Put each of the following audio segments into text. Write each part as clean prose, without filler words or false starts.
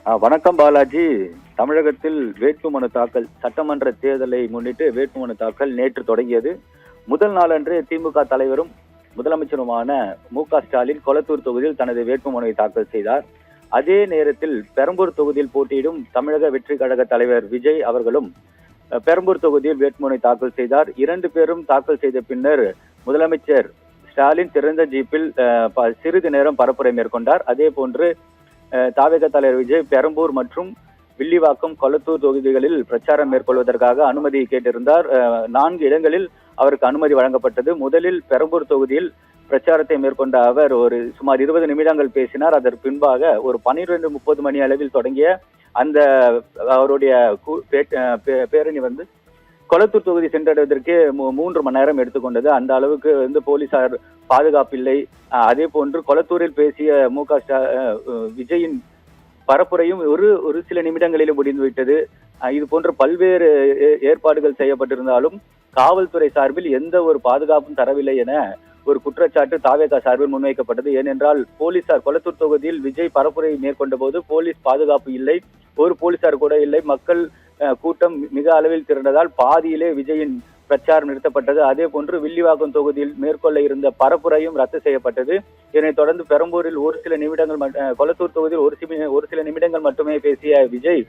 வணக்கம் பாலாஜி. தமிழகத்தில் வேட்புமனு தாக்கல், சட்டமன்ற தேர்தலை முன்னிட்டு வேட்புமனு தாக்கல் நேற்று தொடங்கியது. முதல் நாளன்று திமுக தலைவரும் முதலமைச்சருமான மு.க.ஸ்டாலின் கொளத்தூர் தொகுதியில் தனது வேட்புமனுவை தாக்கல் செய்தார். அதே நேரத்தில் பெரம்பூர் தொகுதியில் போட்டியிடும் தமிழக வெற்றி கழக தலைவர் விஜய் அவர்களும் பெரம்பூர் தொகுதியில் வேட்புமனை தாக்கல் செய்தார். இரண்டு பேரும் தாக்கல் செய்த பின்னர் முதலமைச்சர் ஸ்டாலின் திறந்த ஜீப்பில் சிறிது நேரம் பரப்புரை மேற்கொண்டார். அதே போன்று தாவேக தலைவர் விஜய் பெரம்பூர் மற்றும் வில்லிவாக்கம், கொளத்தூர் தொகுதிகளில் பிரச்சாரம் மேற்கொள்வதற்காக அனுமதி கேட்டிருந்தார். 4 இடங்களில் அவருக்கு அனுமதி வழங்கப்பட்டது. முதலில் பெரம்பூர் தொகுதியில் பிரச்சாரத்தை மேற்கொண்ட அவர் சுமார் 20 நிமிடங்கள் பேசினார். அதற்கு பின்பாக ஒரு 12:30 மணி அளவில் தொடங்கிய அந்த அவருடைய பேரணி கொளத்தூர் தொகுதி சென்றடைவதற்கே 3 மணி நேரம் எடுத்துக்கொண்டது. அந்த அளவுக்கு போலீசார் பாதுகாப்பில்லை. அதே போன்று கொளத்தூரில் பேசிய விஜயின் பரப்புரையும் ஒரு சில நிமிடங்களில் முடிந்துவிட்டது. இது போன்ற பல்வேறு ஏற்பாடுகள் செய்யப்பட்டிருந்தாலும் காவல்துறை சார்பில் எந்த ஒரு பாதுகாப்பும் தரவில்லை என ஒரு குற்றச்சாட்டு தாவேகா சார்பில் முன்வைக்கப்பட்டது. ஏனென்றால் போலீசார் கொளத்தூர் தொகுதியில் விஜய் பரப்புரை மேற்கொண்ட போது போலீஸ் பாதுகாப்பு இல்லை, ஒரு போலீசார் கூட இல்லை. மக்கள் கூட்டம் மிக அளவில் திரண்டதால் பாதியிலே விஜயின் பிரச்சாரம் நிறுத்தப்பட்டது. அதே போன்று வில்லிவாக்கம் தொகுதியில் மேற்கொள்ள இருந்த பரப்புரையும் ரத்து செய்யப்பட்டது. இதனைத் தொடர்ந்து பெரம்பூரில் ஒரு சில நிமிடங்கள், கொளத்தூர் தொகுதியில் ஒரு சில நிமிடங்கள் மட்டுமே பேசிய விஜய்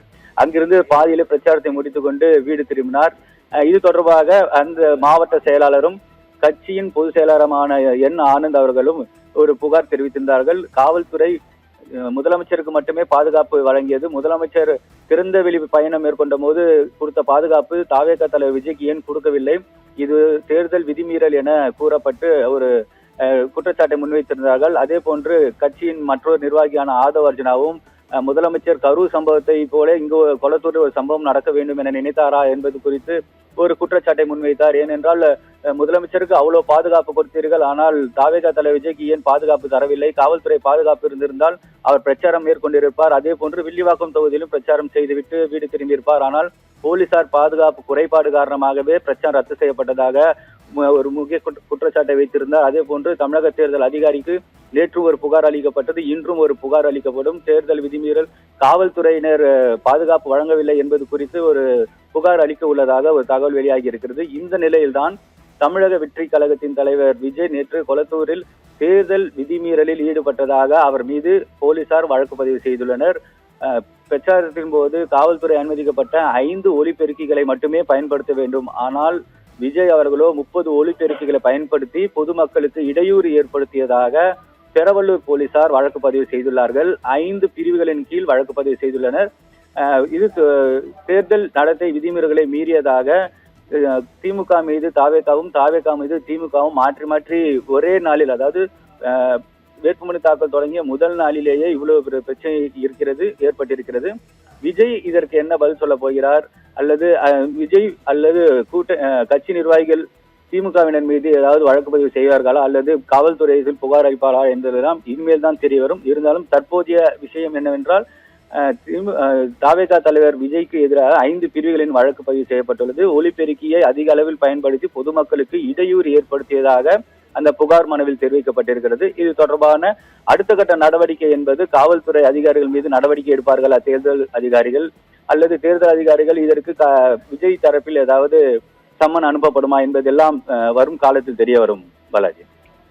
அங்கிருந்து பாதியிலே பிரச்சாரத்தை முடித்துக் கொண்டு வீடு திரும்பினார். இது தொடர்பாக அந்த மாவட்ட செயலாளரும் கட்சியின் பொதுச் செயலாளருமான என் ஆனந்த் அவர்களும் ஒரு புகார் தெரிவித்திருந்தார்கள். காவல்துறை முதலமைச்சருக்கு மட்டுமே பாதுகாப்பு வழங்கியது. முதலமைச்சர் திறந்தவெளி பயணம் மேற்கொண்ட போது கொடுத்த பாதுகாப்பு தாவேகா தலைவர் விஜய்க்கு ஏன் கொடுக்கவில்லை? இது தேர்தல் விதிமீறல் என கூறப்பட்டு ஒரு குற்றச்சாட்டை முன்வைத்திருந்தார்கள். அதே போன்று கட்சியின் மற்றொரு நிர்வாகியான ஆதவ் அர்ஜுனாவும் முதலமைச்சர் கரூர் சம்பவத்தை போல இங்கு கொளத்தூரில் ஒரு சம்பவம் நடக்க வேண்டும் என நினைத்தாரா என்பது குறித்து ஒரு குற்றச்சாட்டை முன்வைத்தார். ஏனென்றால் முதலமைச்சருக்கு அவ்வளவு பாதுகாப்பு கொடுத்தீர்கள், ஆனால் தாவேகா தலைவர் விஜய்க்கு ஏன் பாதுகாப்பு தரவில்லை? காவல்துறை பாதுகாப்பு இருந்திருந்தால் அவர் பிரச்சாரம் மேற்கொண்டிருப்பார். அதே போன்று வில்லிவாக்கம் தொகுதியிலும் பிரச்சாரம் செய்துவிட்டு வீடு திரும்பியிருப்பார். ஆனால் போலீசார் பாதுகாப்பு குறைபாடு காரணமாகவே பிரச்சாரம் ரத்து செய்யப்பட்டதாக ஒரு முக்கிய குற்றச்சாட்டை வைத்திருந்தார். அதே போன்று தமிழக தேர்தல் அதிகாரிக்கு நேற்று ஒரு புகார் அளிக்கப்பட்டது, இன்றும் ஒரு புகார் அளிக்கப்படும். தேர்தல் விதிமீறல், காவல்துறையினர் பாதுகாப்பு வழங்கவில்லை என்பது குறித்து ஒரு புகார் அளிக்க உள்ளதாக ஒரு தகவல் வெளியாகி இருக்கிறது. இந்த நிலையில்தான் தமிழக வெற்றி கழகத்தின் தலைவர் விஜய் நேற்று கொளத்தூரில் தேர்தல் விதிமீறலில் ஈடுபட்டதாக அவர் மீது போலீசார் வழக்கு பதிவு செய்துள்ளனர். பிரச்சாரத்தின் போது காவல்துறை அனுமதிக்கப்பட்ட 5 ஒலிபெருக்கிகளை மட்டுமே பயன்படுத்த வேண்டும். ஆனால் விஜய் அவர்களோ 30 ஒலிபெருக்கிகளை பயன்படுத்தி பொதுமக்களுக்கு இடையூறு ஏற்படுத்தியதாக பெரவள்ளூர் போலீசார் வழக்கு பதிவு செய்துள்ளார்கள். 5 பிரிவுகளின் கீழ் வழக்கு பதிவு செய்துள்ளனர். இது தேர்தல் நடத்தை விதிமுறைகளை மீறியதாக திமுக மீது தாவேகாவும், தாவேகா மீது திமுகவும் மாற்றி ஒரே நாளில், அதாவது வேட்புமனு தாக்கல் தொடங்கிய முதல் நாளிலேயே இவ்வளவு பிரச்சனை ஏற்பட்டிருக்கிறது. விஜய் இதற்கு என்ன பதில் சொல்ல போகிறார்? அல்லது விஜய் அல்லது கட்சி நிர்வாகிகள் திமுகவினர் மீது ஏதாவது வழக்கு பதிவு செய்வார்களா அல்லது காவல்துறையில் புகார் அளிப்பாரா என்பதெல்லாம் இனிமேல் தான் தெரிய வரும். இருந்தாலும் தற்போதைய விஷயம் என்னவென்றால் தாவேகா தலைவர் விஜய்க்கு எதிராக 5 பிரிவுகளின் வழக்கு பதிவு செய்யப்பட்டுள்ளது. ஒலிபெருக்கியை அதிக அளவில் பயன்படுத்தி பொதுமக்களுக்கு இடையூறு ஏற்படுத்தியதாக அந்த புகார் மனுவில் தெரிவிக்கப்பட்டிருக்கிறது. இது தொடர்பான அடுத்த கட்ட நடவடிக்கை என்பது காவல்துறை அதிகாரிகள் மீது நடவடிக்கை எடுப்பார்களா தேர்தல் அதிகாரிகள், அல்லது தேர்தல் அதிகாரிகள் இதற்கு விஜய் தரப்பில் ஏதாவது சம்மன் அனுப்பப்படுமா என்பதெல்லாம் வரும் காலத்தில் தெரிய வரும். பாலாஜி.